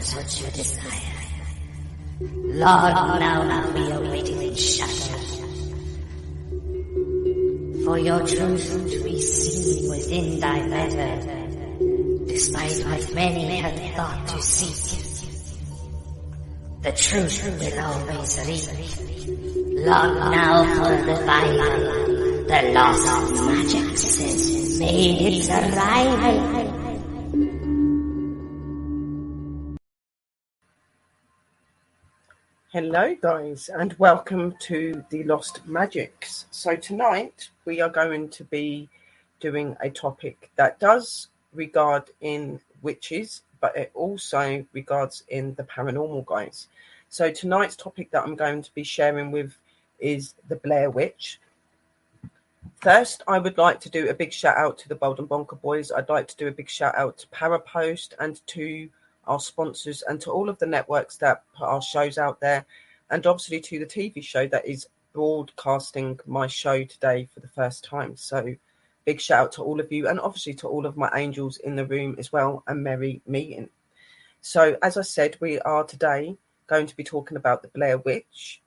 that's what you desire. Long now we are waiting in shadow, for your truth to be seen within thy letter, despite what many had thought to seek. The truth will always lead. Long now for the Bible, the lost magic has made its arrival. Hello guys, and welcome to the Lost Magics. So tonight we are going to be doing a topic that does regard in witches, but it also regards in the paranormal, guys. So tonight's topic that I'm going to be sharing with is the Blair Witch. First, I would like to do a big shout out to the Bald and Bonkers boys. I'd like to do a big shout out to Parapost and to our sponsors and to all of the networks that put our shows out there, and obviously to the TV show that is broadcasting my show today for the first time. So big shout out to all of you, and obviously to all of my angels in the room as well, and merry meeting. So as I said, we are today going to be talking about the Blair Witch.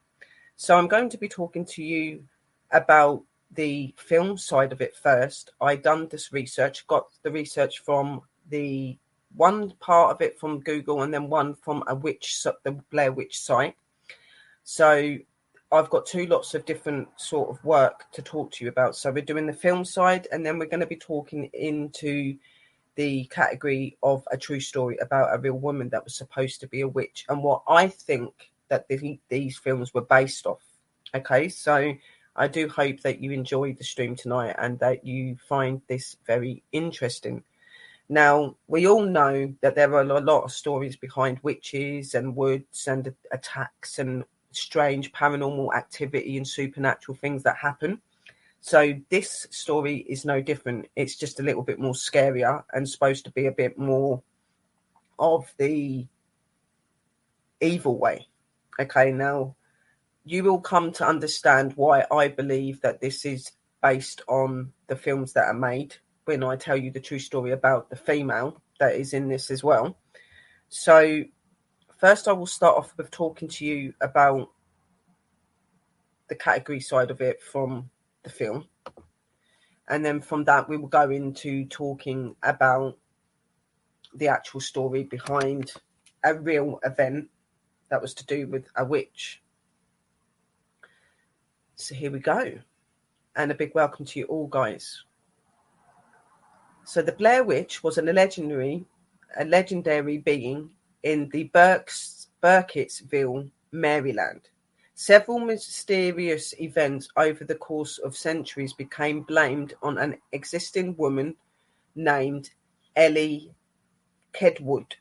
So I'm going to be talking to you about the film side of it first. I done this research, got the research from the one part of it from Google and then one from the Blair Witch site. So I've got two lots of different sort of work to talk to you about. So we're doing the film side, and then we're going to be talking into the category of a true story about a real woman that was supposed to be a witch, and what I think that these films were based off. Okay, so I do hope that you enjoy the stream tonight and that you find this very interesting. Now, we all know that there are a lot of stories behind witches and woods and attacks and strange paranormal activity and supernatural things that happen. So this story is no different. It's just a little bit more scarier and supposed to be a bit more of the evil way. Okay, now you will come to understand why I believe that this is based on the films that are made when I tell you the true story about the female that is in this as well. So first I will start off with talking to you about the category side of it from the film. And then from that, we will go into talking about the actual story behind a real event that was to do with a witch. So here we go. And a big welcome to you all, guys. So the Blair Witch was a legendary being in the Burkittsville, Maryland. Several mysterious events over the course of centuries became blamed on an existing woman named Ellie Kedwood,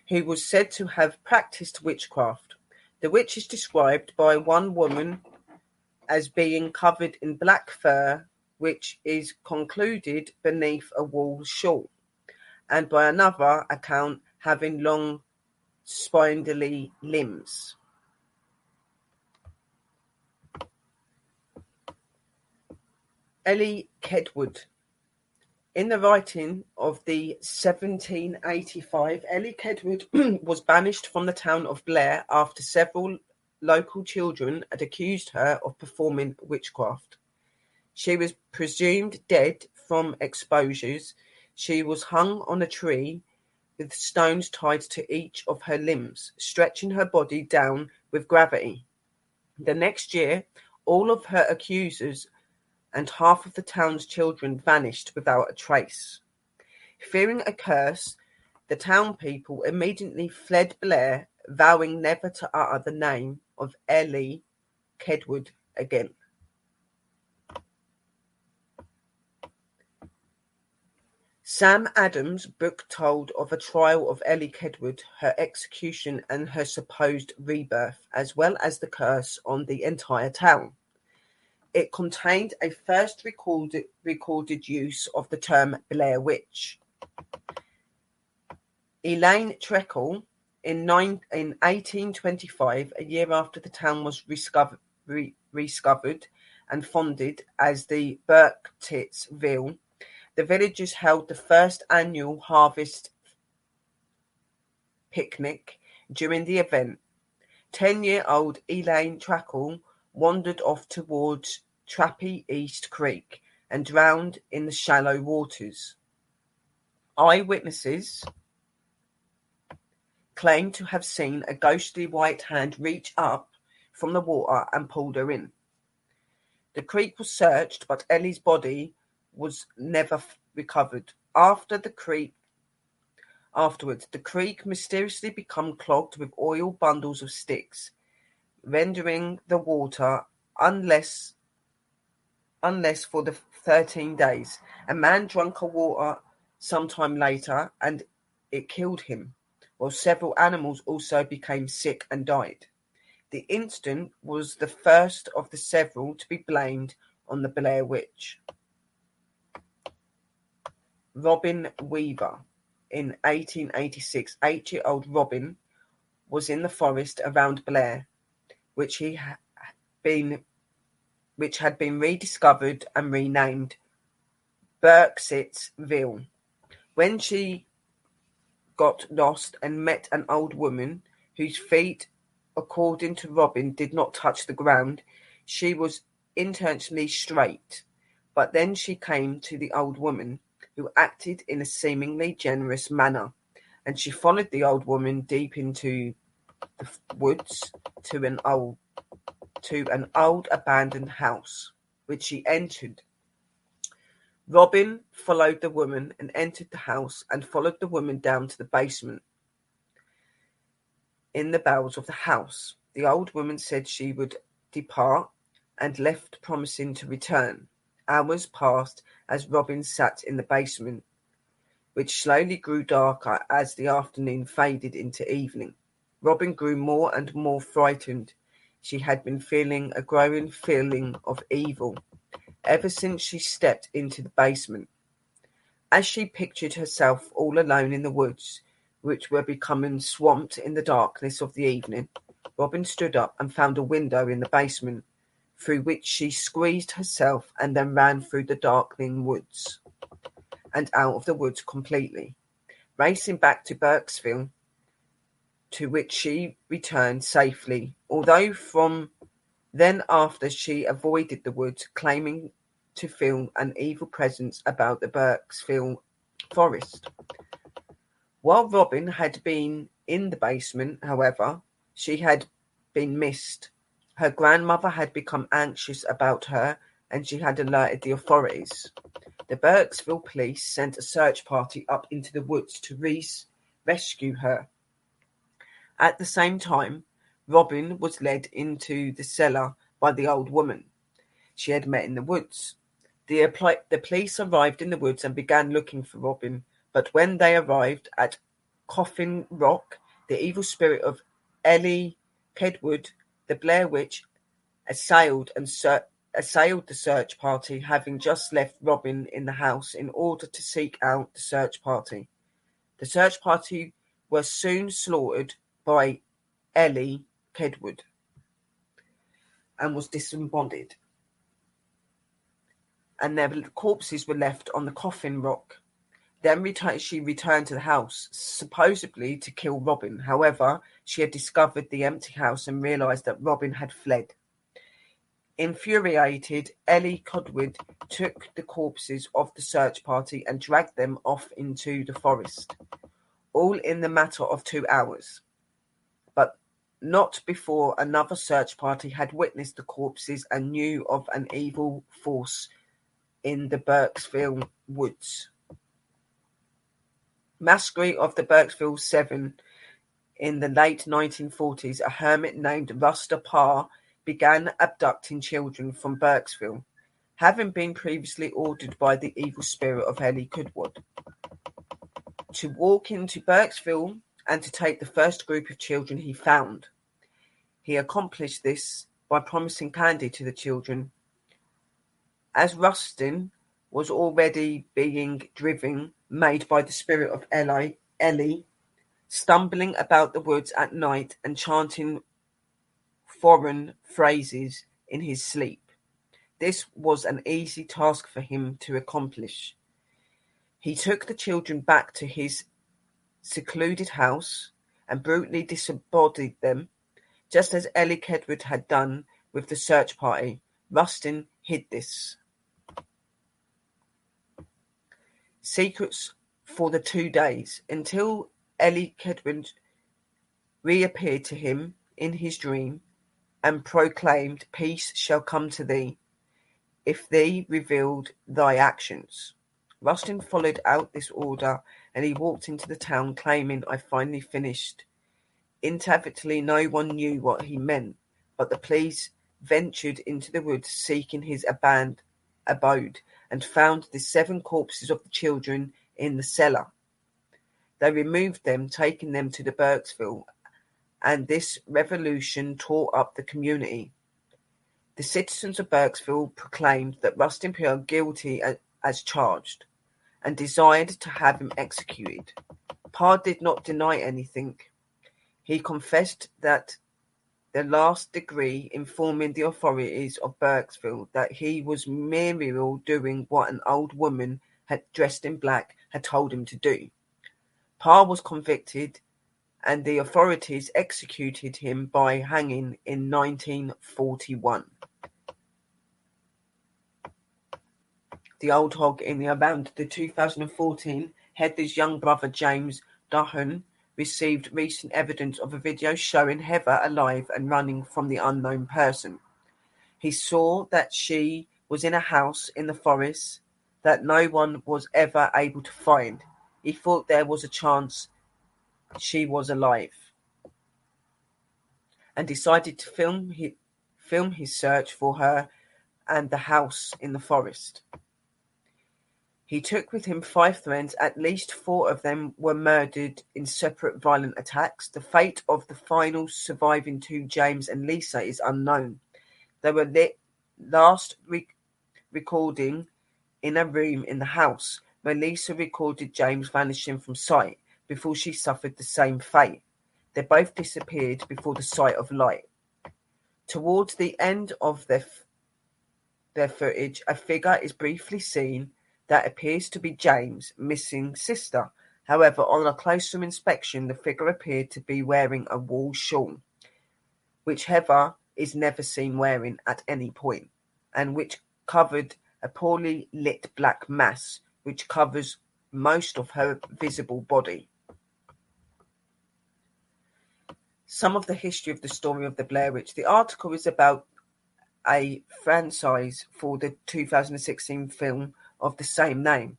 who was said to have practiced witchcraft. The witch is described by one woman as being covered in black fur, which is concluded beneath a wool shawl, and by another account having long, spindly limbs. Ellie Kedwood. In the writing of the 1785, Ellie Kedwood was banished from the town of Blair after several local children had accused her of performing witchcraft. She was presumed dead from exposures. She was hung on a tree with stones tied to each of her limbs, stretching her body down with gravity. The next year, all of her accusers and half of the town's children vanished without a trace. Fearing a curse, the town people immediately fled Blair, vowing never to utter the name of Ellie Kedwood again. Sam Adams' book told of a trial of Ellie Kedwood, her execution and her supposed rebirth, as well as the curse on the entire town. It contained a first recorded use of the term Blair Witch. Elaine Treacle, in 1825, a year after the town was rediscovered and founded as the Burkittsville, the villagers held the first annual harvest picnic during the event. 10-year-old Elaine Trackle wandered off towards Trappy East Creek and drowned in the shallow waters. Eyewitnesses claimed to have seen a ghostly white hand reach up from the water and pulled her in. The creek was searched, but Ellie's body was never recovered. Afterwards, the creek mysteriously became clogged with oil bundles of sticks, rendering the water unless for the 13 days. A man drank the water sometime later and it killed him, while several animals also became sick and died. The incident was the first of the several to be blamed on the Blair Witch. Robin Weaver. In 1886, 8-year-old Robin was in the forest around Blair, which had been rediscovered and renamed Burkittsville. When she got lost and met an old woman whose feet, according to Robin, did not touch the ground, she was intentionally straight. But then she came to the old woman, who acted in a seemingly generous manner, and she followed the old woman deep into the woods to an old abandoned house, which she entered. Robin followed the woman and entered the house and followed the woman down to the basement. In the bowels of the house, the old woman said she would depart and left, promising to return. Hours passed as Robin sat in the basement, which slowly grew darker as the afternoon faded into evening. Robin grew more and more frightened. She had been feeling a growing feeling of evil ever since she stepped into the basement. As she pictured herself all alone in the woods, which were becoming swamped in the darkness of the evening, Robin stood up and found a window in the basement, through which she squeezed herself and then ran through the darkening woods and out of the woods completely, racing back to Burkittsville, to which she returned safely, although from then after she avoided the woods, claiming to feel an evil presence about the Burkittsville forest. While Robin had been in the basement, however, she had been missed. Her grandmother had become anxious about her and she had alerted the authorities. The Burkittsville police sent a search party up into the woods to rescue her. At the same time, Robin was led into the cellar by the old woman she had met in the woods. The police arrived in the woods and began looking for Robin, but when they arrived at Coffin Rock, the evil spirit of Ellie Kedwood, the Blair Witch, assailed the search party, having just left Robin in the house in order to seek out the search party. The search party were soon slaughtered by Ellie Kedwood and was disembodied, and their corpses were left on the Coffin Rock. Then she returned to the house, supposedly to kill Robin. However, she had discovered the empty house and realised that Robin had fled. Infuriated, Ellie Kedwood took the corpses of the search party and dragged them off into the forest, all in the matter of 2 hours. But not before another search party had witnessed the corpses and knew of an evil force in the Burkittsville woods. Massacre of the Burkittsville 7. In the late 1940s, a hermit named Ruster Parr began abducting children from Burkittsville, having been previously ordered by the evil spirit of Ellie Kedwood to walk into Burkittsville and to take the first group of children he found. He accomplished this by promising candy to the children. As Rustin was already being driven, made by the spirit of Ellie, stumbling about the woods at night and chanting foreign phrases in his sleep. This was an easy task for him to accomplish. He took the children back to his secluded house and brutally disembodied them, just as Ellie Kedward had done with the search party. Rustin hid this. Secrets for the 2 days. Until Ellie Kedward reappeared to him in his dream and proclaimed, "Peace shall come to thee, if thee revealed thy actions." Rustin followed out this order, and he walked into the town claiming, "I finally finished." Intuitively, no one knew what he meant, but the police ventured into the woods seeking his abandoned abode and found the 7 corpses of the children in the cellar. They removed them, taking them to the Burkesville, and this revolution tore up the community. The citizens of Burkesville proclaimed that Rustin Peale guilty as charged and desired to have him executed. Parr did not deny anything. He confessed that the last degree, informing the authorities of Burkesville that he was merely doing what an old woman dressed in black had told him to do. Parr was convicted, and the authorities executed him by hanging in 1941. The old hog in around the 2014, Heather's young brother James Duhan received recent evidence of a video showing Heather alive and running from the unknown person. He saw that she was in a house in the forest that no one was ever able to find. He thought there was a chance she was alive and decided to film his search for her and the house in the forest. He took with him 5 friends. At least 4 of them were murdered in separate violent attacks. The fate of the final surviving 2, James and Lisa, is unknown. They were last recording in a room in the house where Lisa recorded James vanishing from sight before she suffered the same fate. They both disappeared before the sight of light. Towards the end of their footage, a figure is briefly seen that appears to be James' missing sister. However, on a closer inspection, the figure appeared to be wearing a wool shawl, which Heather is never seen wearing at any point, and which covered a poorly lit black mass, which covers most of her visible body. Some of the history of the story of the Blair Witch. The article is about a franchise for the 2016 film of the same name.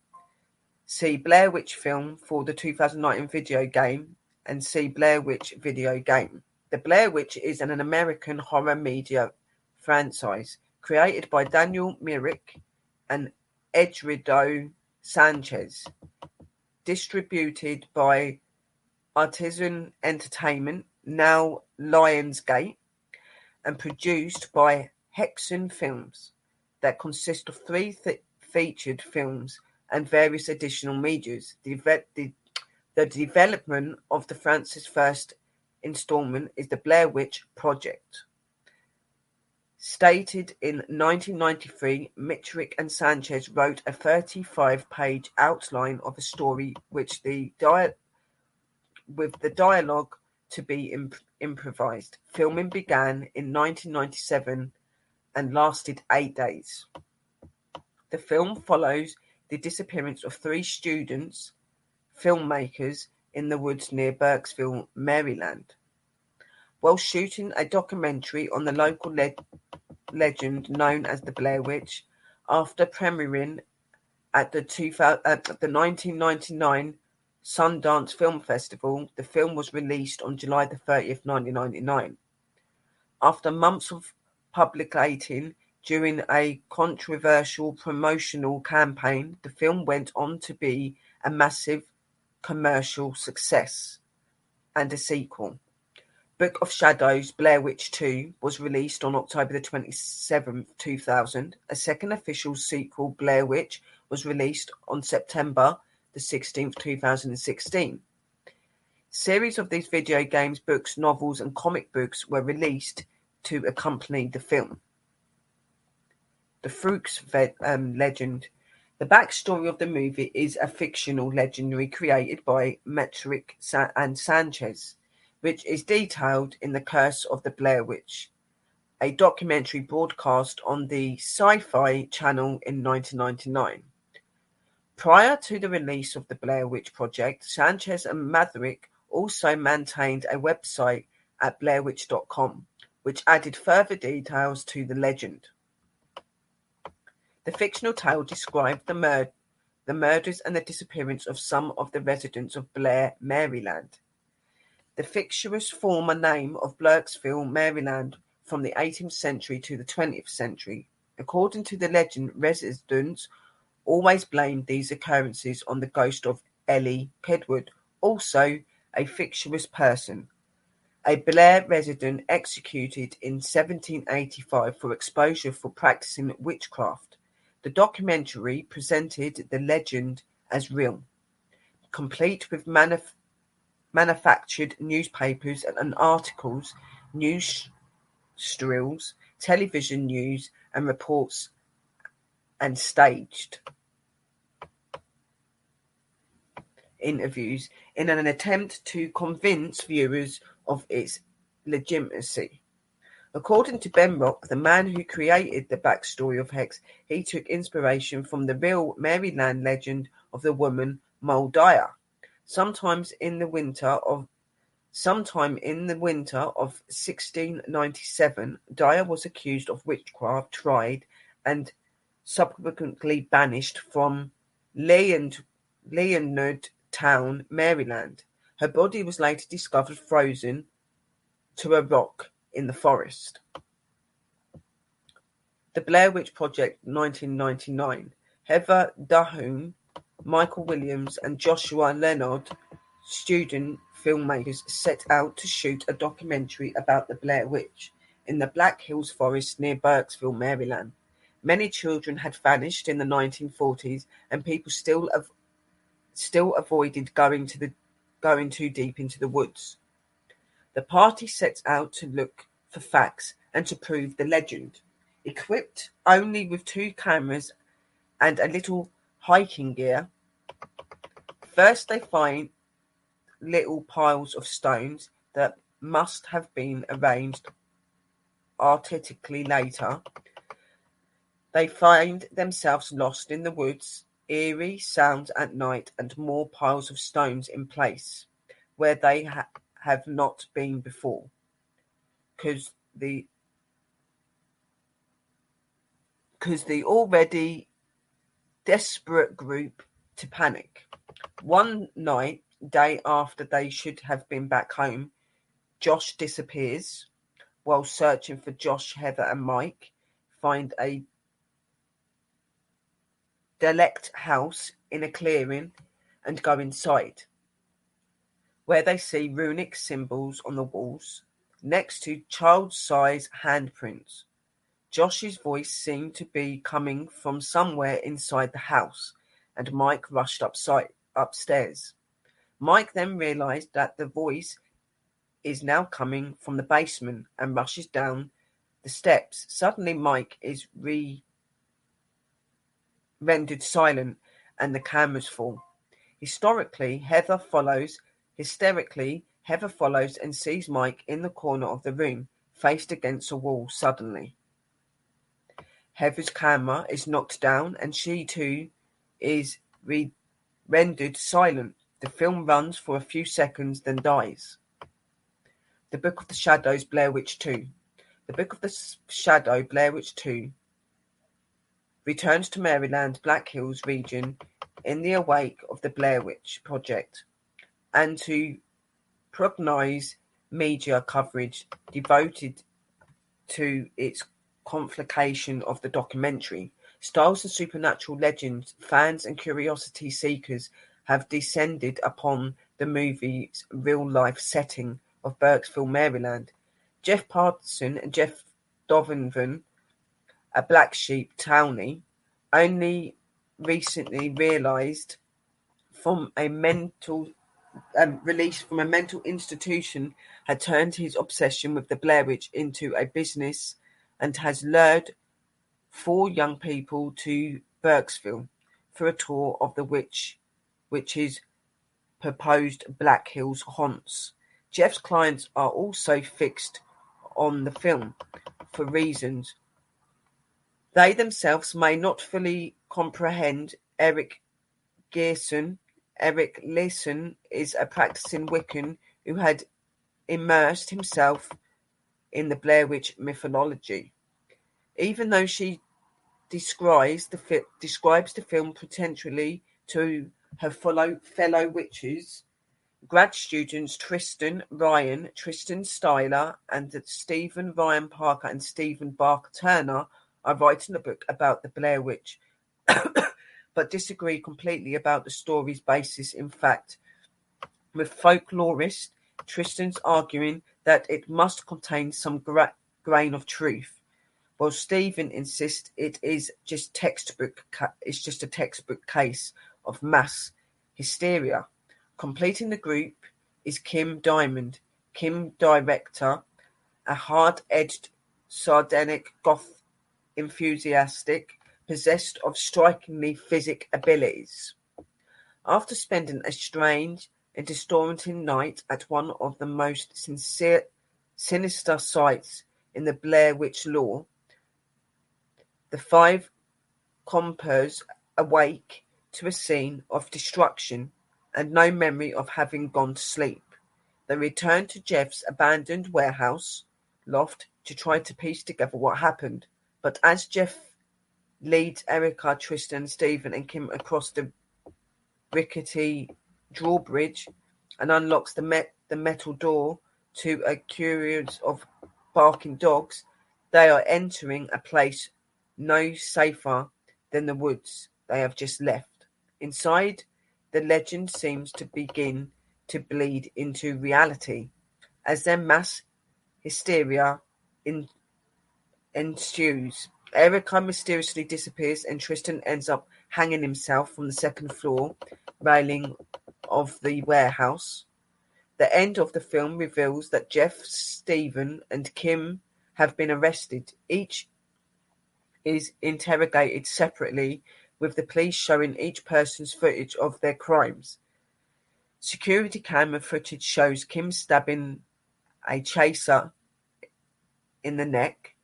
See Blair Witch film for the 2019 video game, and see Blair Witch video game. The Blair Witch is an American horror media franchise created by Daniel Myrick and Edgardo Sanchez, distributed by Artisan Entertainment, now Lionsgate, and produced by Hexen Films, that consist of 3 featured films and various additional medias. The development of the franchise first installment is the Blair Witch Project. Stated in 1993, Myrick and Sanchez wrote a 35-page outline of a story with the dialogue to be improvised. Filming began in 1997 and lasted 8 days. The film follows the disappearance of 3 students, filmmakers, in the woods near Burkesville, Maryland. While shooting a documentary on the local legend known as the Blair Witch, after premiering at the 1999 Sundance Film Festival, the film was released on July the 30th, 1999. After months of publicating during a controversial promotional campaign, the film went on to be a massive commercial success and a sequel. Book of Shadows, Blair Witch 2, was released on October the 27th, 2000. A second official sequel, Blair Witch, was released on September the 16th, 2016. Series of these video games, books, novels, and comic books were released to accompany the film. The Fuchs legend. The backstory of the movie is a fictional legendary created by Myrick and Sanchez. which is detailed in The Curse of the Blair Witch, a documentary broadcast on the Sci-Fi Channel in 1999. Prior to the release of the Blair Witch Project, Sanchez and Maverick also maintained a website at blairwitch.com, which added further details to the legend. The fictional tale described the murders and the disappearance of some of the residents of Blair, Maryland. The fictitious former name of Blairsville, Maryland, from the 18th century to the 20th century. According to the legend, residents always blamed these occurrences on the ghost of Ellie Kedwood, also a fictitious person, a Blair resident executed in 1785 for exposure for practicing witchcraft. The documentary presented the legend as real, complete with manufactured newspapers and articles, news strills, television news and reports, and staged interviews in an attempt to convince viewers of its legitimacy. According to Ben Rock, the man who created the backstory of Hex, he took inspiration from the real Maryland legend of the woman Moll Dyer. Sometime in the winter of 1697, Dyer was accused of witchcraft, tried, and subsequently banished from Leonardtown, Maryland. Her body was later discovered frozen to a rock in the forest. The Blair Witch Project, 1999. Heather Dunham, Michael Williams, and Joshua Leonard, student filmmakers, set out to shoot a documentary about the Blair Witch in the Black Hills Forest near Burkesville, Maryland. Many children had vanished in the 1940s, and people still avoided going too deep into the woods. The party sets out to look for facts and to prove the legend. Equipped only with 2 cameras and a little hiking gear, first they find little piles of stones that must have been arranged artistically. Later, they find themselves lost in the woods, eerie sounds at night, and more piles of stones in place where they have not been before, because the already desperate group to panic. One night, day after they should have been back home, Josh disappears. While searching for Josh, Heather and Mike find a derelict house in a clearing and go inside, where they see runic symbols on the walls next to child-size handprints. Josh's voice seemed to be coming from somewhere inside the house, and Mike rushed upstairs. Mike then realized that the voice is now coming from the basement and rushes down the steps. Suddenly, Mike is rendered silent and the cameras fall. Hysterically, Heather follows and sees Mike in the corner of the room, faced against a wall. Suddenly, Heather's camera is knocked down and she too is rendered silent. The film runs for a few seconds, then dies. The Book of the Shadows, Blair Witch 2. The Book of the Shadow, Blair Witch 2 returns to Maryland, Black Hills region in the wake of the Blair Witch Project, and to prognosis media coverage devoted to its conflagration of the documentary. Styles and supernatural legends, fans and curiosity seekers have descended upon the movie's real-life setting of Burkesville, Maryland. Jeff Patterson and Jeff Donovan, a black sheep townie, only recently released from a mental institution, had turned his obsession with the Blair Witch into a business and has lured 4 young people to Burkesville for a tour of the witch's proposed Black Hills haunts. Jeff's clients are also fixed on the film for reasons they themselves may not fully comprehend. Eric Leeson is a practicing Wiccan who had immersed himself in the Blair Witch mythology. Even though she describes the film potentially to her fellow witches, grad students Tristan Styler, and Stephen Ryan Parker and Stephen Barker Turner are writing a book about the Blair Witch, but disagree completely about the story's basis in fact, with folklorist Tristan's arguing that it must contain some grain of truth, while Stephen insists it is just a textbook case of mass hysteria. Completing the group is Kim Diamond. Kim director, a hard-edged, sardonic goth enthusiastic, possessed of strikingly physic abilities. After spending a strange and disorienting night at one of the most sinister sites in the Blair Witch lore, the five compers awake to a scene of destruction and no memory of having gone to sleep. They return to Jeff's abandoned warehouse loft to try to piece together what happened. But as Jeff leads Erica, Tristan, Stephen, and Kim across the rickety drawbridge and unlocks the metal door to a curious of barking dogs, they are entering a place no safer than the woods they have just left. Inside, the legend seems to begin to bleed into reality as their mass hysteria ensues. Erica mysteriously disappears and Tristan ends up hanging himself from the second floor railing of the warehouse. The end of the film reveals that Jeff, Stephen, and Kim have been arrested. Each is interrogated separately, with the police showing each person's footage of their crimes. Security camera footage shows Kim stabbing a chaser in the neck.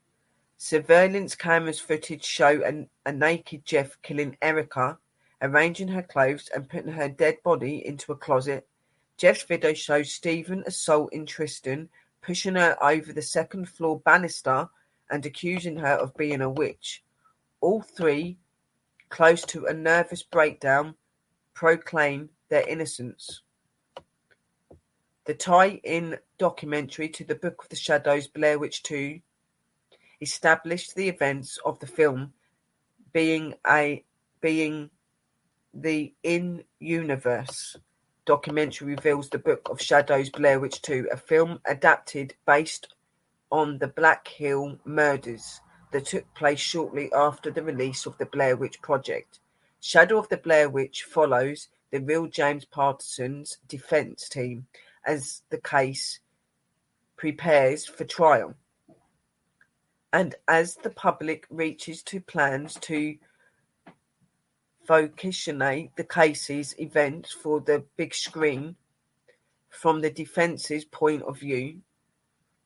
Surveillance cameras footage show a naked Jeff killing Erica, arranging her clothes and putting her dead body into a closet. Jeff's video shows Stephen assaulting Tristan, pushing her over the second floor banister and accusing her of being a witch. All three, close to a nervous breakdown, proclaim their innocence. The tie-in documentary to the Book of the Shadows, Blair Witch 2, established the events of the film being the in-universe documentary reveals the Book of Shadows, Blair Witch 2, a film adapted based on the Black Hill murders that took place shortly after the release of the Blair Witch Project. Shadow of the Blair Witch follows the real James Paterson's defense team as the case prepares for trial, and as the public reaches to plans to vocationate the case's events for the big screen. From the defence's point of view,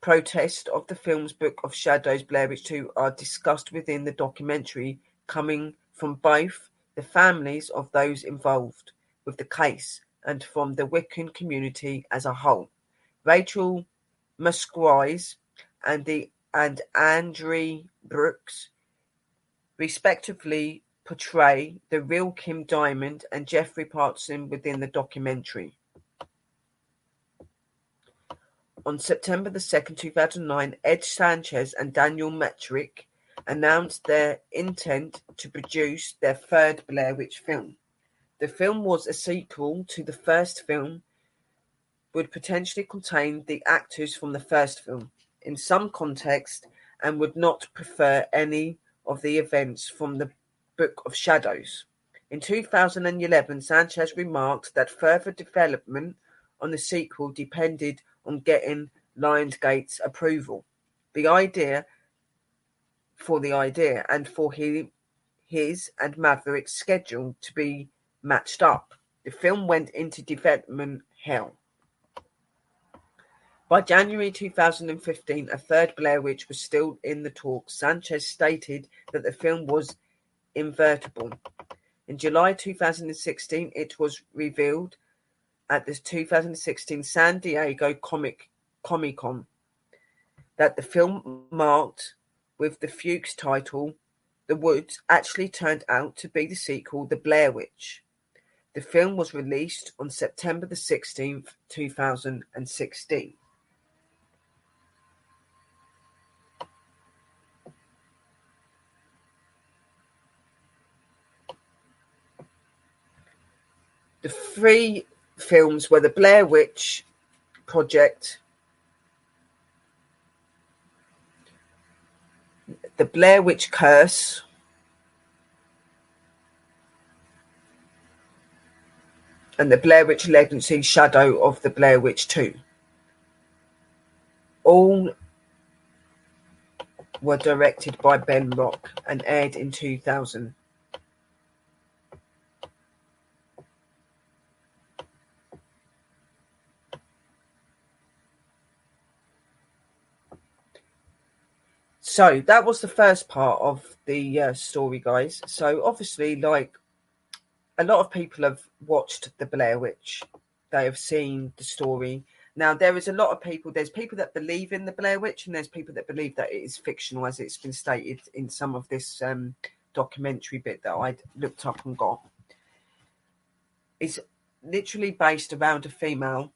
protests of the film's Book of Shadows, Blair Witch 2 are discussed within the documentary, coming from both the families of those involved with the case and from the Wiccan community as a whole. Rachel Musgrise and Andre Brooks respectively portray the real Kim Diamond and Jeffrey Paterson within the documentary. On September the 2nd, 2009, Ed Sanchez and Daniel Metrick announced their intent to produce their third Blair Witch film. The film was a sequel to the first film, would potentially contain the actors from the first film in some context, and would not prefer any of the events from the Book of Shadows. In 2011, Sanchez remarked that further development on the sequel depended on getting Lionsgate's approval. The idea and for his and Maverick's schedule to be matched up. The film went into development hell. By January 2015, a third Blair Witch was still in the talks. Sanchez stated that the film was invertible. In July 2016, it was revealed at the 2016 San Diego Comic-Con that the film, marked with the Fuchs title The Woods, actually turned out to be the sequel, The Blair Witch. The film was released on September the 16th, 2016. The three films were The Blair Witch Project, The Blair Witch Curse, and The Blair Witch Legacy: Shadow of the Blair Witch 2. All were directed by Ben Rock and aired in 2000. So that was the first part of the story, guys. So obviously, like, a lot of people have watched The Blair Witch. They have seen the story. Now, there is a lot of people. There's people that believe in The Blair Witch, and there's people that believe that it is fictional, as it's been stated in some of this documentary bit that I looked up and got. It's literally based around a female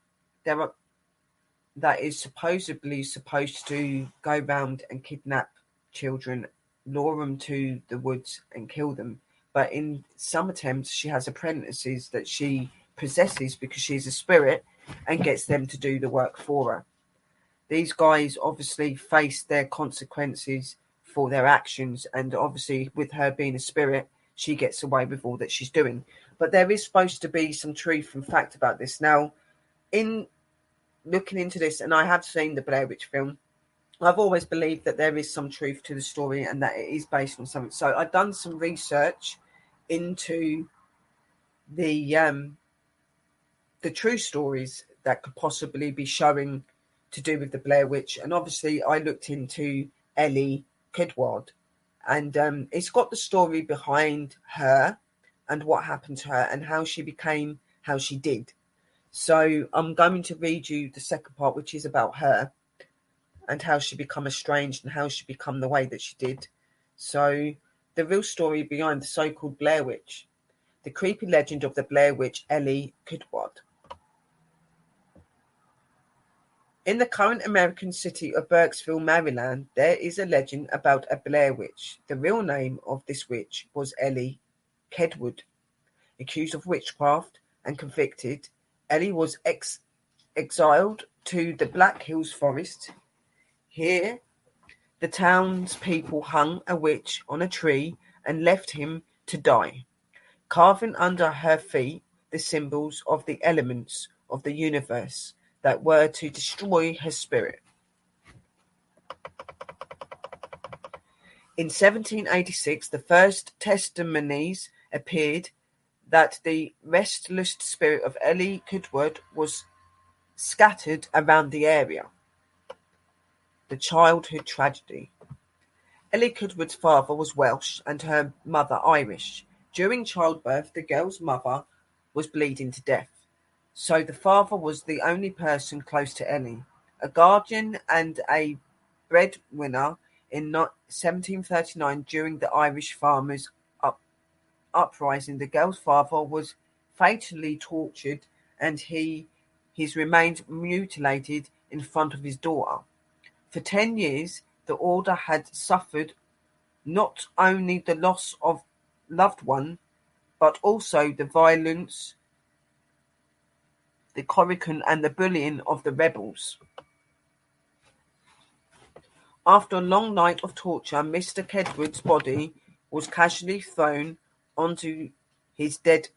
that is supposedly supposed to go around and kidnap children, lure them to the woods and kill them. But in some attempts, she has apprentices that she possesses because she's a spirit and gets them to do the work for her. These guys obviously face their consequences for their actions, and obviously with her being a spirit, she gets away with all that she's doing. But there is supposed to be some truth and fact about this. Now, in looking into this, and I have seen the Blair Witch film, I've always believed that there is some truth to the story and that it is based on something. So I've done some research into the true stories that could possibly be showing to do with the Blair Witch. And obviously I looked into Ellie Kidward, and it's got the story behind her and what happened to her and how she became how she did. So I'm going to read you the second part, which is about her and how she become estranged and how she become the way that she did. So the real story behind the so-called Blair Witch, the creepy legend of the Blair Witch, Ellie Kidward. In the current American city of Burkesville, Maryland, there is a legend about a Blair Witch. The real name of this witch was Ellie Kedwood. Accused of witchcraft and convicted, Ellie was exiled to the Black Hills Forest. Here, the townspeople hung a witch on a tree and left him to die, carving under her feet the symbols of the elements of the universe that were to destroy her spirit. In 1786, the first testimonies appeared that the restless spirit of Ellie Kidward was scattered around the area. The childhood tragedy. Ellie Kidward's father was Welsh and her mother Irish. During childbirth, the girl's mother was bleeding to death, so the father was the only person close to Ellie. A guardian and a breadwinner in 1739, during the Irish farmers' uprising, the girl's father was fatally tortured and his remains mutilated in front of his daughter. For 10 years, the order had suffered not only the loss of loved one, but also the violence, the corruption, and the bullying of the rebels. After a long night of torture, Mr. Kedwood's body was casually thrown onto his dead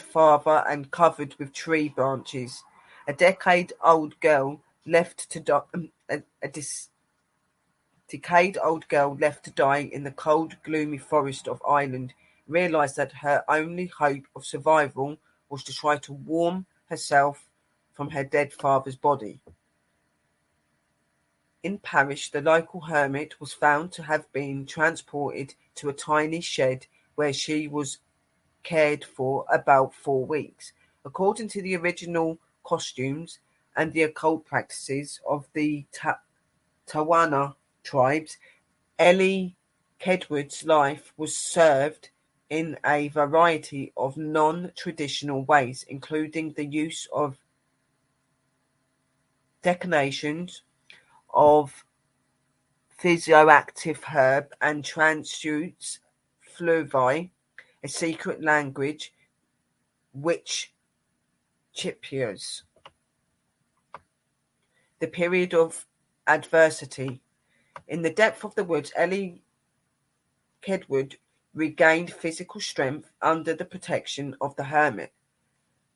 father and covered with tree branches. A decade-old girl left to die. Decade-old girl left to die in the cold, gloomy forest of Ireland realized that her only hope of survival was to try to warm herself from her dead father's body. In Parish, the local hermit was found to have been transported to a tiny shed where she was cared for about 4 weeks. According to the original costumes and the occult practices of the Tawana tribes, Ellie Kedwood's life was served in a variety of non-traditional ways, including the use of decoctions of physioactive herb and transmutes fluvi, a secret language which chippers. The period of adversity. In the depth of the woods, Ellie Kedwood regained physical strength under the protection of the hermit,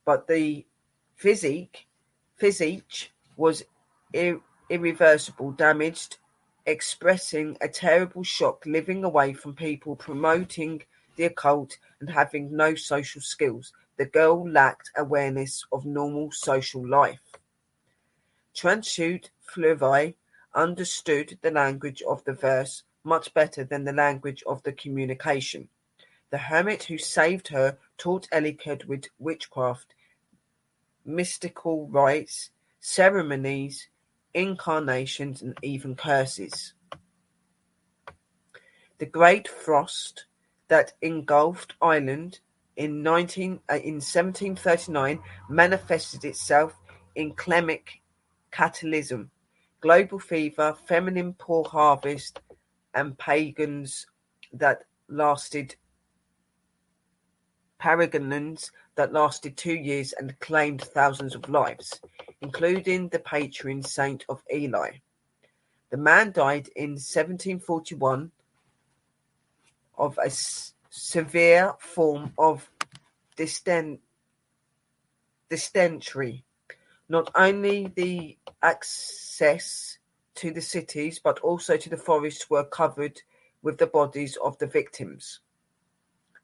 but the physique was irreversible, damaged, expressing a terrible shock living away from people promoting the occult and having no social skills. The girl lacked awareness of normal social life. Transmute Fluvi understood the language of the verse much better than the language of the communication. The hermit who saved her taught Ellie Kedwood witchcraft, mystical rites, ceremonies, incarnations, and even curses. The great frost that engulfed Ireland in 1739 manifested itself in climatic catalysm, global fever, feminine poor harvest, and paragons that lasted 2 years and claimed thousands of lives, including the patron saint of Eli. The man died in 1741 of a severe form of dysentery. Not only the access to the cities, but also to the forests were covered with the bodies of the victims,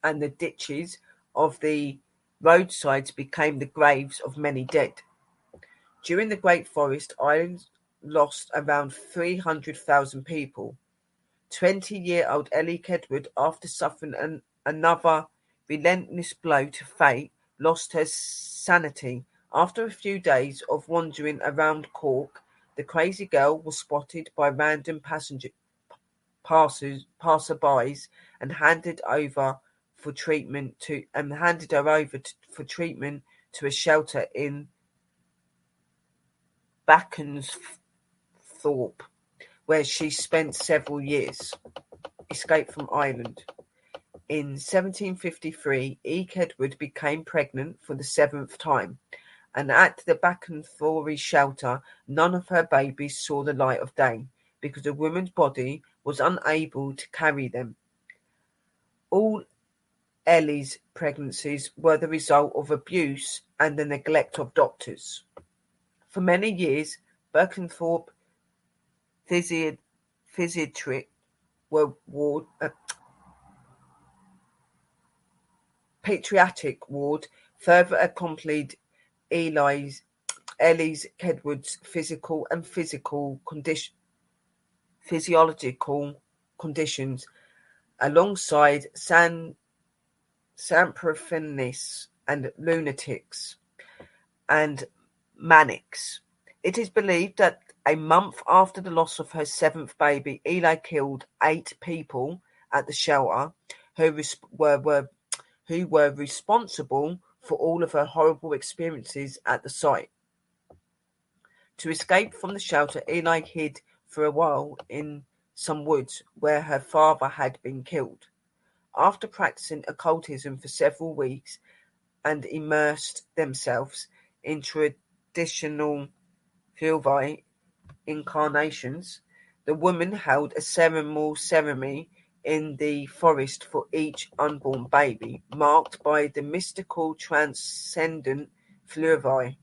and the ditches of the roadsides became the graves of many dead. During the Great Forest, Ireland lost around 300,000 people. 20-year-old Ellie Kedwood, after suffering another relentless blow to fate, lost her sanity. After a few days of wandering around Cork, the crazy girl was spotted by random passerbys and handed her over for treatment to a shelter in Backensthorpe, where she spent several years. Escape from Ireland. In 1753, E. Kedwood became pregnant for the 7th time, and at the Backensthorpe shelter, none of her babies saw the light of day because the woman's body was unable to carry them. All Ellie's pregnancies were the result of abuse and the neglect of doctors. For many years, Backensthorpe physiatric pediatric ward further accompanied Ellie's Kedwood's physiological conditions alongside Samprophenists and lunatics and manics. It is believed that a month after the loss of her 7th baby, Eli killed 8 people at the shelter who were responsible for all of her horrible experiences at the site. To escape from the shelter, Eli hid for a while in some woods where her father had been killed. After practicing occultism for several weeks and immersed themselves in traditional Fluvi incarnations, the woman held a ceremony in the forest for each unborn baby, marked by the mystical transcendent Fluvi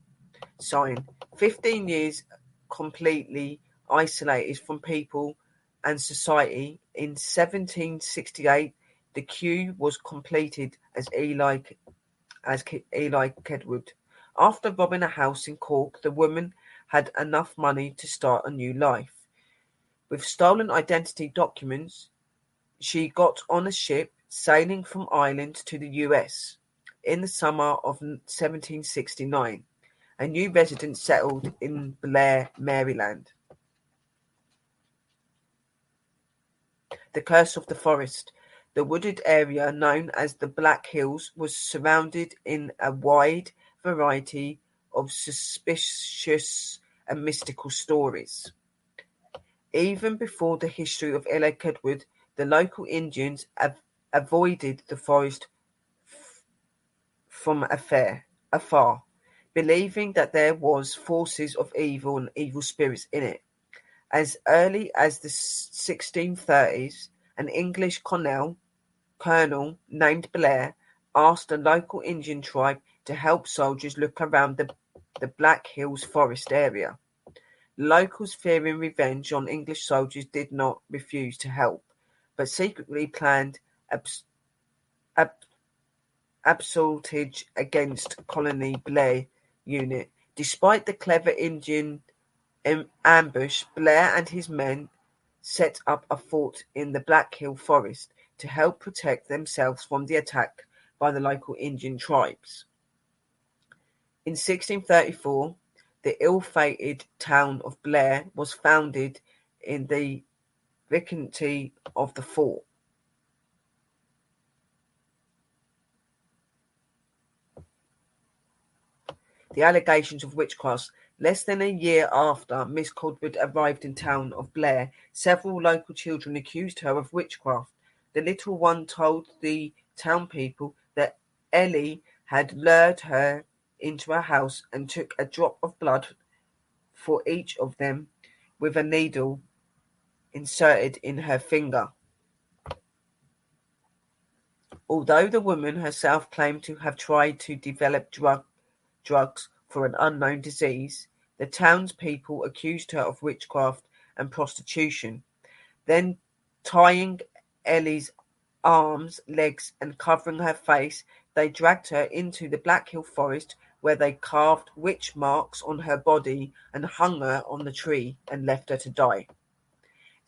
sign. 15 years completely isolated from people and society, in 1768 the queue was completed as Eli Kedwood After robbing a house in Cork, the woman had enough money to start a new life. With stolen identity documents, she got on a ship sailing from Ireland to the US. In the summer of 1769, a new resident settled in Blair, Maryland. The Curse of the Forest. The wooded area known as the Black Hills was surrounded in a wide variety of suspicious and mystical stories. Even before the history of L.A. Kedwood, the local Indians avoided the forest from afar, believing that there was forces of evil and evil spirits in it. As early as the 1630s, an English colonel named Blair asked a local Indian tribe to help soldiers look around the Black Hills forest area. Locals, fearing revenge on English soldiers, did not refuse to help, but secretly planned absaltage against Colony Blair unit. Despite the clever Indian ambush, Blair and his men set up a fort in the Black Hill Forest to help protect themselves from the attack by the local Indian tribes. In 1634, the ill-fated town of Blair was founded in the vicinity of the fort. The allegations of witchcraft. Less than a year after Miss Codwood arrived in town of Blair, several local children accused her of witchcraft. The little one told the town people that Ellie had lured her into a house and took a drop of blood for each of them with a needle inserted in her finger. Although the woman herself claimed to have tried to develop drugs for an unknown disease, the townspeople accused her of witchcraft and prostitution. Then, tying Ellie's arms, legs, and covering her face, they dragged her into the Black Hill Forest, where they carved witch marks on her body and hung her on the tree and left her to die.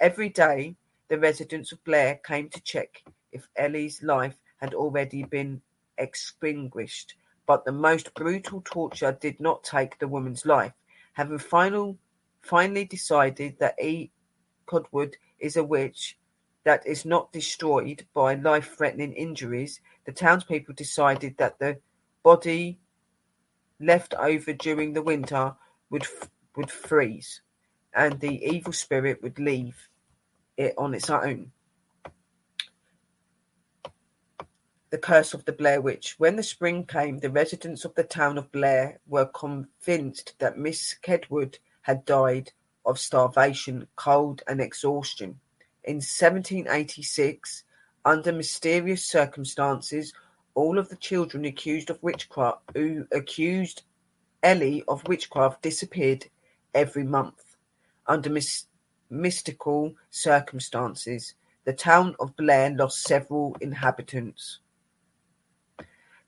Every day, the residents of Blair came to check if Ellie's life had already been extinguished, but the most brutal torture did not take the woman's life. Having finally decided that E. Codwood is a witch that is not destroyed by life-threatening injuries, the townspeople decided that the body left over during the winter would freeze, and the evil spirit would leave it on its own. The Curse of the Blair Witch. When the spring came, the residents of the town of Blair were convinced that Miss Kedwood had died of starvation, cold, and exhaustion. In 1786, under mysterious circumstances, all of the children accused Ellie of witchcraft disappeared every month. Under mystical circumstances, the town of Blair lost several inhabitants.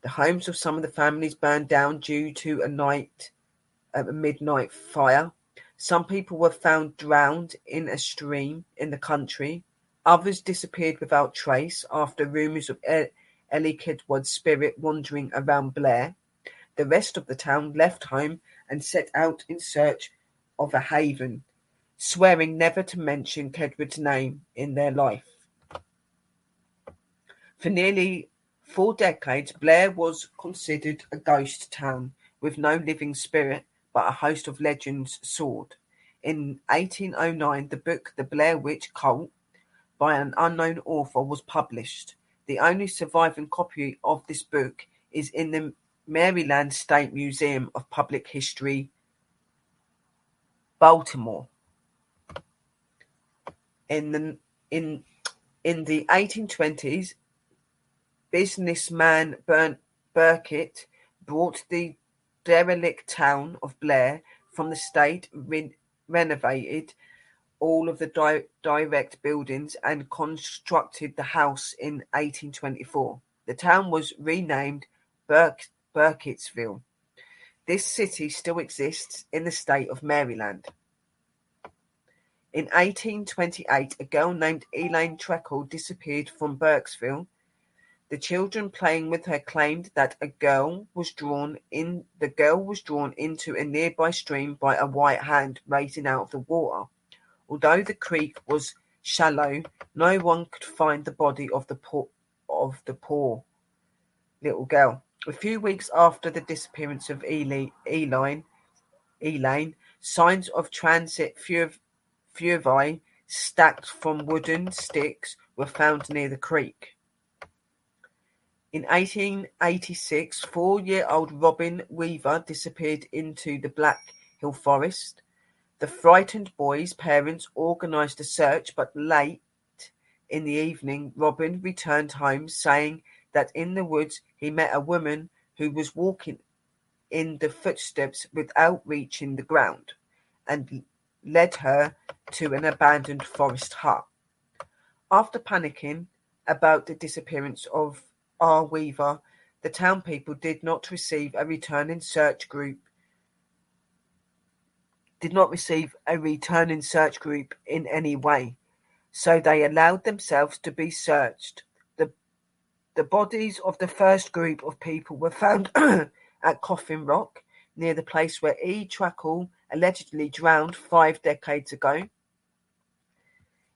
The homes of some of the families burned down due to a midnight fire. Some people were found drowned in a stream in the country. Others disappeared without trace after rumours of Ellie Kedwood's spirit wandering around Blair. The rest of the town left home and set out in search of a haven, swearing never to mention Kedwood's name in their life. For nearly 4 decades, Blair was considered a ghost town with no living spirit, but a host of legends soared. In 1809, the book The Blair Witch Cult by an unknown author was published. The only surviving copy of this book is in the Maryland State Museum of Public History, Baltimore. In the 1820s, businessman Burkitt brought the derelict town of Blair from the state, renovated all of the direct buildings, and constructed the house in 1824. The town was renamed Burkittsville. This city still exists in the state of Maryland. In 1828, a girl named Elaine Treacle disappeared from Burkesville. The children playing with her claimed that the girl was drawn into a nearby stream by a white hand raising out of the water. Although the creek was shallow, no one could find the body of the poor little girl. A few weeks after the disappearance of Elaine, signs of transit fuevi stacked from wooden sticks were found near the creek. In 1886, 4-year-old Robin Weaver disappeared into the Black Hill Forest. The frightened boy's parents organised a search, but late in the evening, Robin returned home saying that in the woods he met a woman who was walking in the footsteps without reaching the ground, and led her to an abandoned forest hut. After panicking about the disappearance of R. Weaver, the town people did not receive a returning search group in any way, so they allowed themselves to be searched. The bodies of the first group of people were found at Coffin Rock, near the place where E. Treacle allegedly drowned 5 decades ago.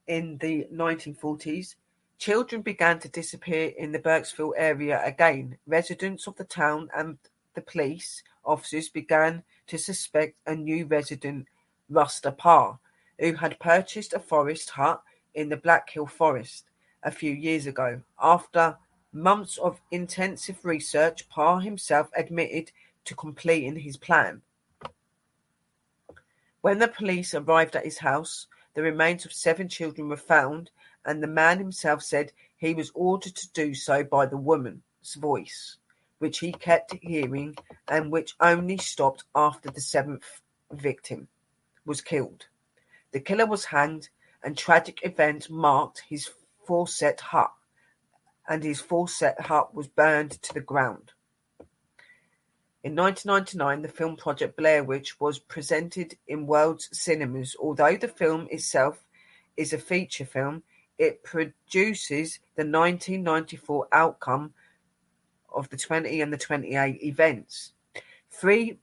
In the 1940s, children began to disappear in the Burkesville area again. Residents of the town and the police officers began to suspect a new resident, Ruster Parr, who had purchased a forest hut in the Black Hill Forest a few years ago. After months of intensive research, Parr himself admitted to completing his plan. When the police arrived at his house, the remains of 7 children were found, and the man himself said he was ordered to do so by the woman's voice, which he kept hearing and which only stopped after the 7th victim was killed. The killer was hanged, and tragic events marked his Fawcett hut, and his Fawcett hut was burned to the ground. In 1999, the film project Blair Witch was presented in world cinemas. Although the film itself is a feature film, it produces the 1994 outcome of the 20 and the 28 events. 3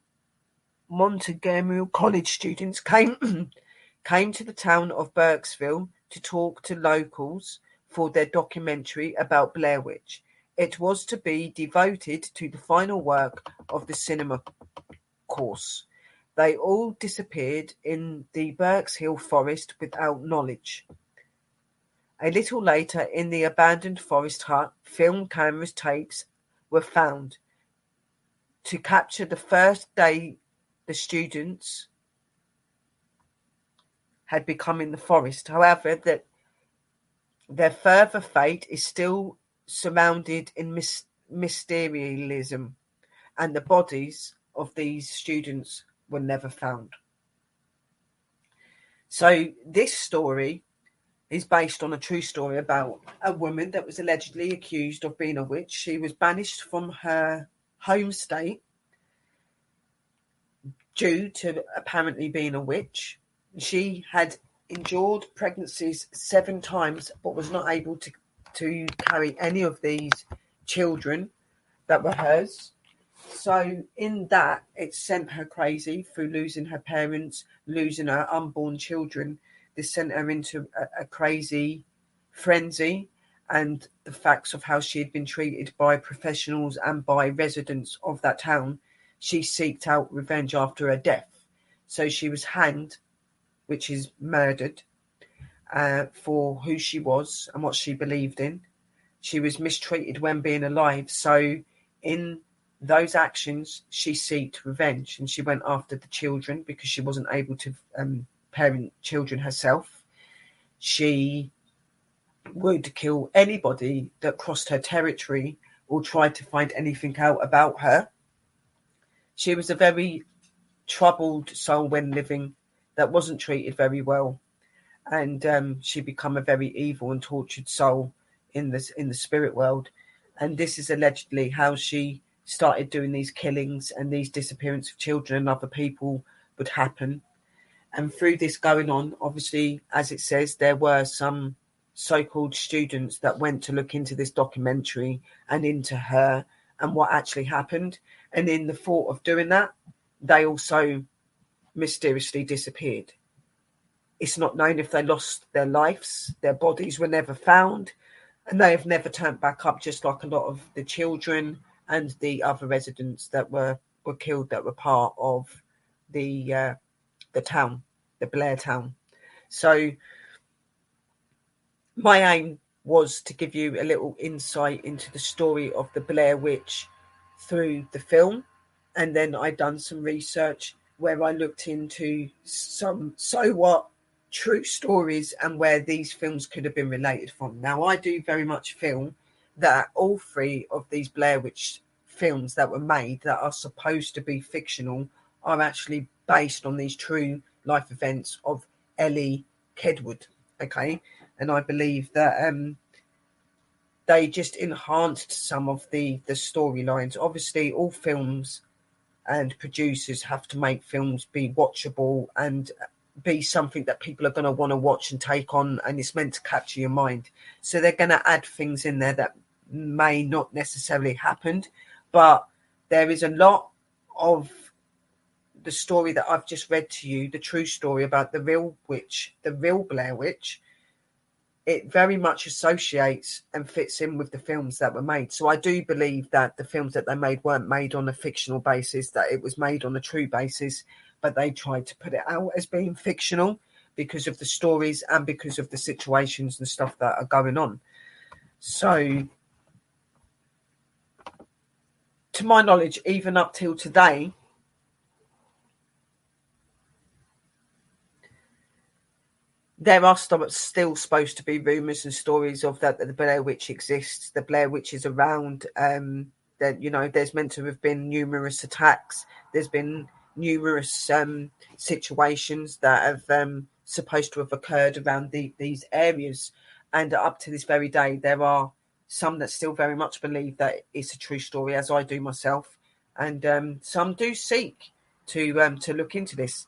Montgomery College students came to the town of Burkesville to talk to locals for their documentary about Blair Witch. It was to be devoted to the final work of the cinema course. They all disappeared in the Burkesville forest without knowledge. A little later, in the abandoned forest hut, film cameras tapes were found to capture the first day the students had become in the forest. However, their further fate is still surrounded in mysterialism, and the bodies of these students were never found. So this story is based on a true story about a woman that was allegedly accused of being a witch. She was banished from her home state due to apparently being a witch. She had endured pregnancies 7 times, but was not able to carry any of these children that were hers. So in that, it sent her crazy through losing her parents, losing her unborn children. This sent her into a crazy frenzy, and the facts of how she had been treated by professionals and by residents of that town. She sought out revenge after her death. So she was hanged, which is murdered, for who she was and what she believed in. She was mistreated when being alive. So in those actions, she sought revenge, and she went after the children because she wasn't able to parent children herself. She would kill anybody that crossed her territory or tried to find anything out about her. She was a very troubled soul when living that wasn't treated very well, and she became a very evil and tortured soul in the spirit world. And this is allegedly how she started doing these killings, and these disappearance of children and other people would happen. And through this going on, obviously, as it says, there were some so-called students that went to look into this documentary and into her and what actually happened. And in the thought of doing that, they also mysteriously disappeared. It's not known if they lost their lives. Their bodies were never found, and they have never turned back up, just like a lot of the children and the other residents that were killed, that were part of the town, the Blair town. So my aim was to give you a little insight into the story of the Blair Witch through the film. And then I done some research where I looked into some true stories and where these films could have been related from. Now, I do very much feel that all three of these Blair Witch films that were made that are supposed to be fictional are actually based on these true life events of Ellie Kedwood. Okay. And I believe that they just enhanced some of the storylines. Obviously, all films and producers have to make films be watchable and be something that people are going to want to watch and take on, and it's meant to capture your mind. So they're going to add things in there that may not necessarily happen, but there is a lot of the story that I've just read to you, the true story about the real witch, the real Blair Witch. It very much associates and fits in with the films that were made. So I do believe that the films that they made weren't made on a fictional basis, that it was made on a true basis, but they tried to put it out as being fictional because of the stories and because of the situations and stuff that are going on. So, to my knowledge, even up till today, there are still supposed to be rumours and stories of that the Blair Witch exists. The Blair Witch is around. That, you know, there's meant to have been numerous attacks. There's been numerous situations that have supposed to have occurred around these areas, and up to this very day, there are some that still very much believe that it's a true story, as I do myself, and some do seek to look into this.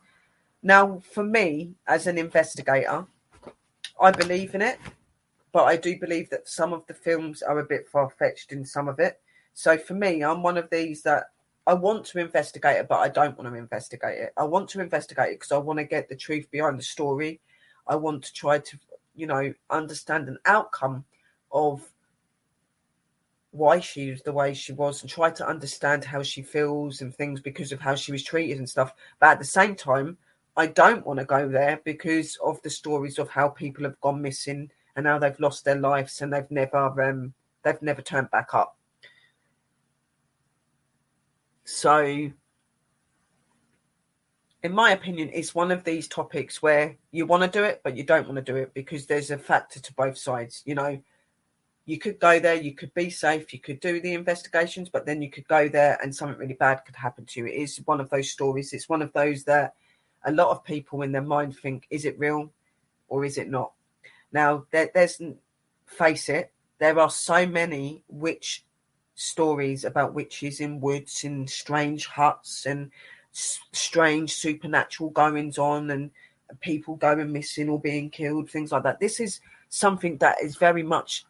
Now, for me, as an investigator, I believe in it, but I do believe that some of the films are a bit far-fetched in some of it. So for me, I'm one of these that I want to investigate it, but I don't want to investigate it. I want to investigate it because I want to get the truth behind the story. I want to try to, you know, understand an outcome of why she was the way she was and try to understand how she feels and things because of how she was treated and stuff. But at the same time, I don't want to go there because of the stories of how people have gone missing and how they've lost their lives and they've never turned back up. So, in my opinion, it's one of these topics where you want to do it, but you don't want to do it because there's a factor to both sides. You know, you could go there, you could be safe, you could do the investigations, but then you could go there and something really bad could happen to you. It is one of those stories. It's one of those that a lot of people in their mind think, is it real or is it not? Now, face it, there are so many witch stories about witches in woods, in strange huts and strange supernatural goings on and people going missing or being killed, things like that. This is something that is very much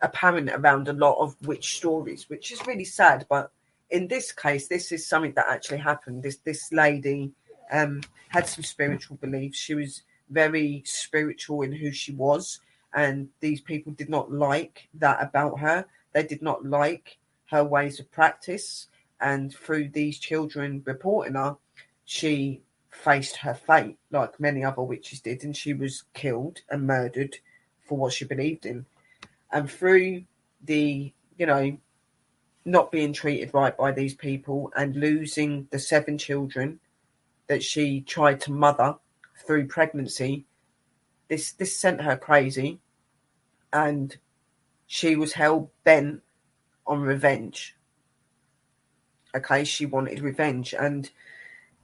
apparent around a lot of witch stories, which is really sad. But in this case, this is something that actually happened. This lady had some spiritual beliefs. She was very spiritual in who she was, and these people did not like that about her. They did not like her ways of practice, and through these children reporting her, she faced her fate like many other witches did, and she was killed and murdered for what she believed in. And through the, you know, not being treated right by these people and losing the 7 children that she tried to mother through pregnancy, this sent her crazy, and she was hell bent on revenge. Okay, she wanted revenge, and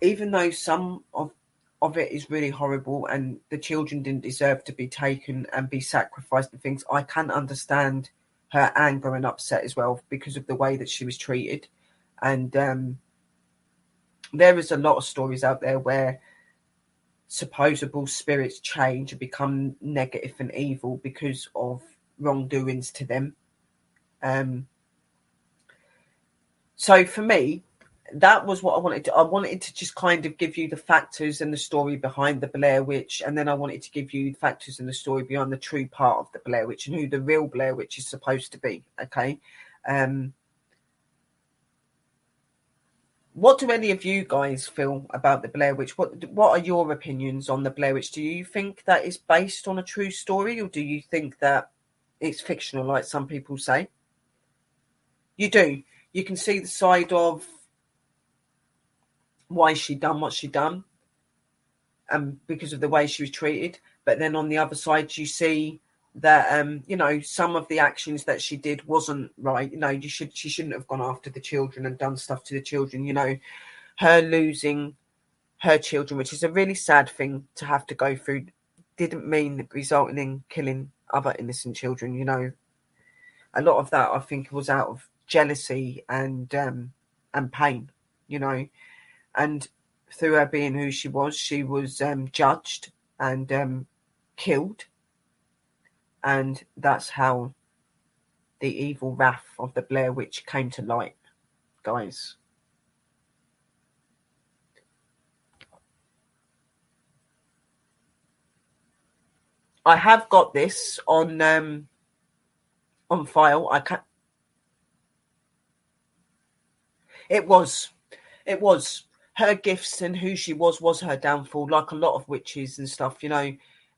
even though some of it is really horrible and the children didn't deserve to be taken and be sacrificed and things, I can understand her anger and upset as well because of the way that she was treated. And there is a lot of stories out there where supposable spirits change and become negative and evil because of wrongdoings to them. So for me, that was what I wanted to. I wanted to just kind of give you the factors and the story behind the Blair Witch, and then I wanted to give you the factors and the story behind the true part of the Blair Witch and who the real Blair Witch is supposed to be. Okay. What do any of you guys feel about the Blair Witch? What are your opinions on the Blair Witch? Do you think that it's based on a true story, or do you think that it's fictional, like some people say? You do. You can see the side of why she done what she done, and because of the way she was treated. But then on the other side, you see that some of the actions that she did wasn't right. She shouldn't have gone after the children and done stuff to the children. Her losing her children, which is a really sad thing to have to go through, didn't mean resulting in killing other innocent children. A lot of that I think was out of jealousy and pain. And through her being who she was judged and killed. And that's how the evil wrath of the Blair Witch came to light, guys. I have got this on file. I can't. It was her gifts and who she was her downfall. Like a lot of witches and stuff,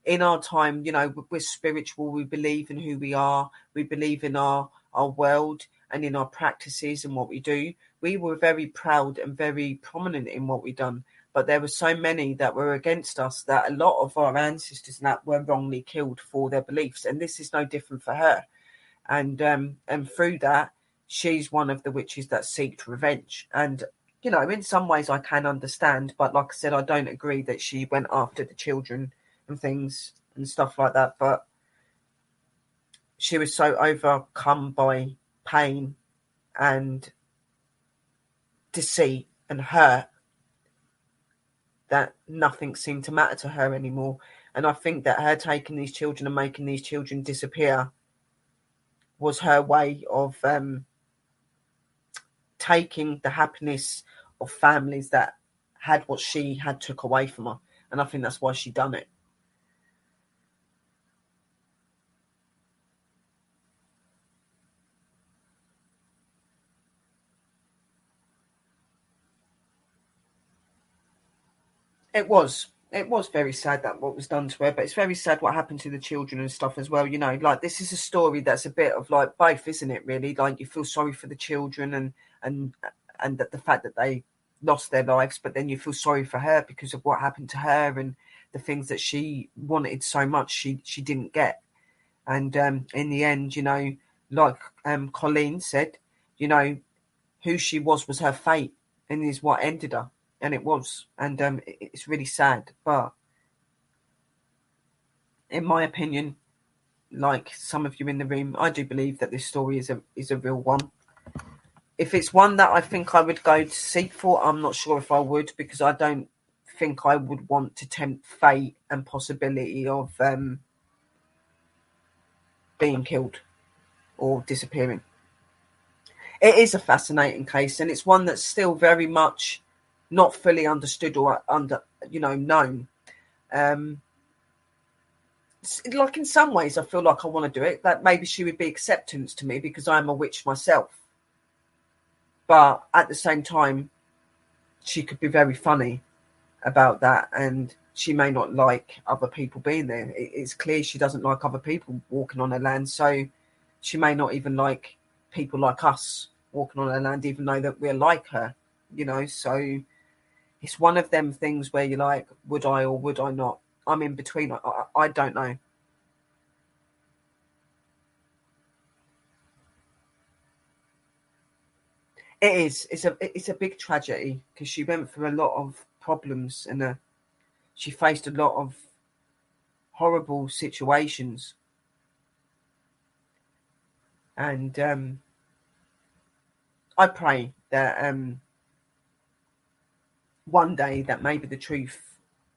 in our time, we're spiritual. We believe in who we are. We believe in our world and in our practices and what we do. We were very proud and very prominent in what we done. But there were so many that were against us that a lot of our ancestors and that were wrongly killed for their beliefs. And this is no different for her. And through that, she's one of the witches that seeked revenge. And, in some ways I can understand. But like I said, I don't agree that she went after the children and things and stuff like that. But she was so overcome by pain and deceit and hurt that nothing seemed to matter to her anymore. And I think that her taking these children and making these children disappear was her way of taking the happiness of families that had what she had took away from her. And I think that's why she done it. It was very sad that what was done to her, but it's very sad what happened to the children and stuff as well. Like this is a story that's a bit of like both, isn't it? Really, like you feel sorry for the children and that the fact that they lost their lives, but then you feel sorry for her because of what happened to her and the things that she wanted so much she didn't get. And in the end, like Colleen said, who she was her fate, and is what ended her. And it was, and it's really sad. But in my opinion, like some of you in the room, I do believe that this story is a real one. If it's one that I think I would go to seek for, I'm not sure if I would, because I don't think I would want to tempt fate and possibility of being killed or disappearing. It is a fascinating case, and it's one that's still very much not fully understood or known. Like in some ways, I feel like I want to do it. That maybe she would be acceptance to me because I'm a witch myself. But at the same time, she could be very funny about that, and she may not like other people being there. It's clear she doesn't like other people walking on her land, so she may not even like people like us walking on her land, even though that we're like her, so it's one of them things where you're like, would I or would I not? I'm in between. I don't know. It is. It's a big tragedy because she went through a lot of problems and she faced a lot of horrible situations. And I pray that one day that maybe the truth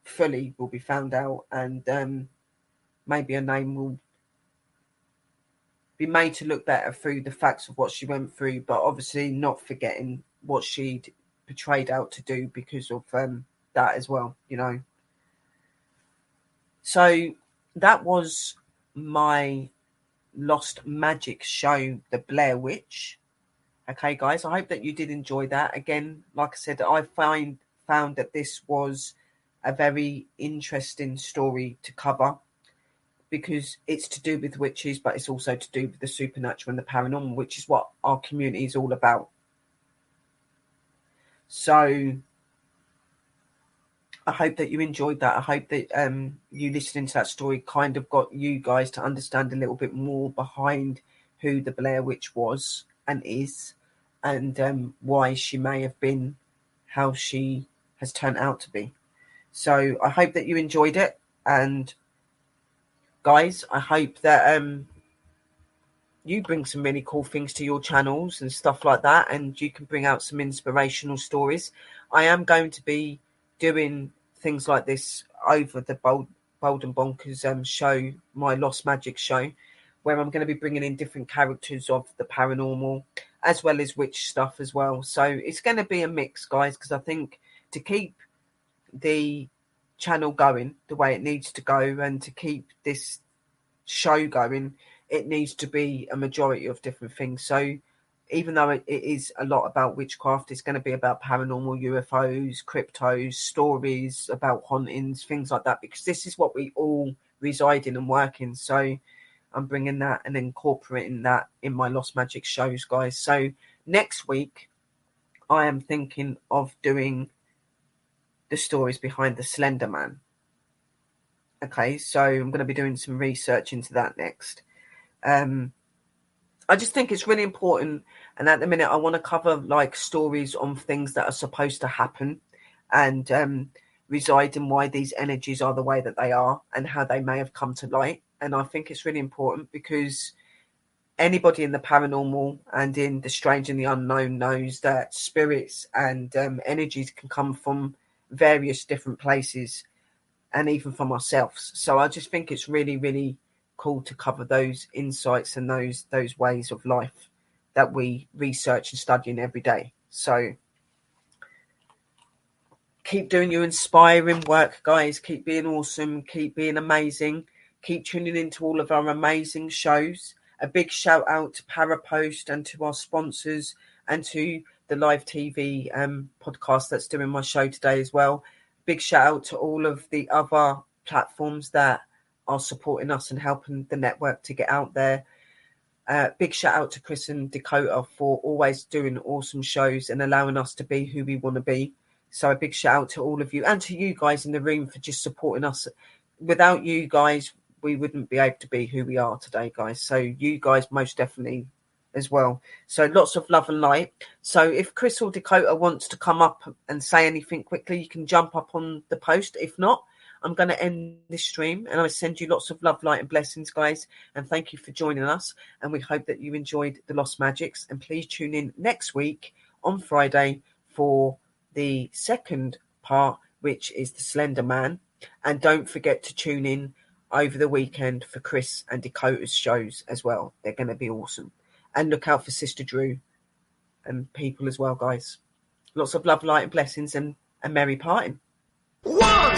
fully will be found out, and maybe her name will be made to look better through the facts of what she went through, but obviously not forgetting what she'd portrayed out to do because of that as well, you know. So that was my Lost Magic show, The Blair Witch. Okay, guys, I hope that you did enjoy that. Again, like I said, I found that this was a very interesting story to cover because it's to do with witches, but it's also to do with the supernatural and the paranormal, which is what our community is all about. So I hope that you enjoyed that. I hope that you listening to that story kind of got you guys to understand a little bit more behind who the Blair Witch was and is, and why she may have been how she has turned out to be. So I hope that you enjoyed it. And guys, I hope that you bring some really cool things to your channels and stuff like that, and you can bring out some inspirational stories. I am going to be doing things like this over the Bald and Bonkers show, my Lost Magic show, where I'm going to be bringing in different characters of the paranormal as well as witch stuff as well. So it's going to be a mix, guys, because I think to keep the channel going the way it needs to go and to keep this show going, it needs to be a majority of different things. So even though it is a lot about witchcraft, it's going to be about paranormal, UFOs, cryptos, stories about hauntings, things like that, because this is what we all reside in and work in. So I'm bringing that and incorporating that in my Lost Magic shows, guys. So next week, I am thinking of doing the stories behind the Slender Man. Okay, so I'm going to be doing some research into that next. I just think it's really important, and at the minute I want to cover like stories on things that are supposed to happen and reside in why these energies are the way that they are and how they may have come to light. And I think it's really important because anybody in the paranormal and in the strange and the unknown knows that spirits and energies can come from various different places and even from ourselves. So I just think it's really, really cool to cover those insights and those ways of life that we research and studying every day. So keep doing your inspiring work, guys. Keep being awesome. Keep being amazing. Keep tuning into all of our amazing shows. A big shout out to Parapost and to our sponsors and to the live TV podcast that's doing my show today as well. Big shout out to all of the other platforms that are supporting us and helping the network to get out there. Big shout out to Chris and Dakota for always doing awesome shows and allowing us to be who we want to be. So a big shout out to all of you and to you guys in the room for just supporting us. Without you guys, we wouldn't be able to be who we are today, guys. So you guys most definitely as well. So lots of love and light. So if Chris or Dakota wants to come up and say anything quickly, you can jump up on the post. If not, I'm going to end this stream and I send you lots of love, light and blessings, guys. And thank you for joining us. And we hope that you enjoyed the Lost Magics. And please tune in next week on Friday for the second part, which is the Slender Man. And don't forget to tune in over the weekend for Chris and Dakota's shows as well. They're going to be awesome. And look out for Sister Drew and people as well, guys. Lots of love, light and blessings and a merry parting. 1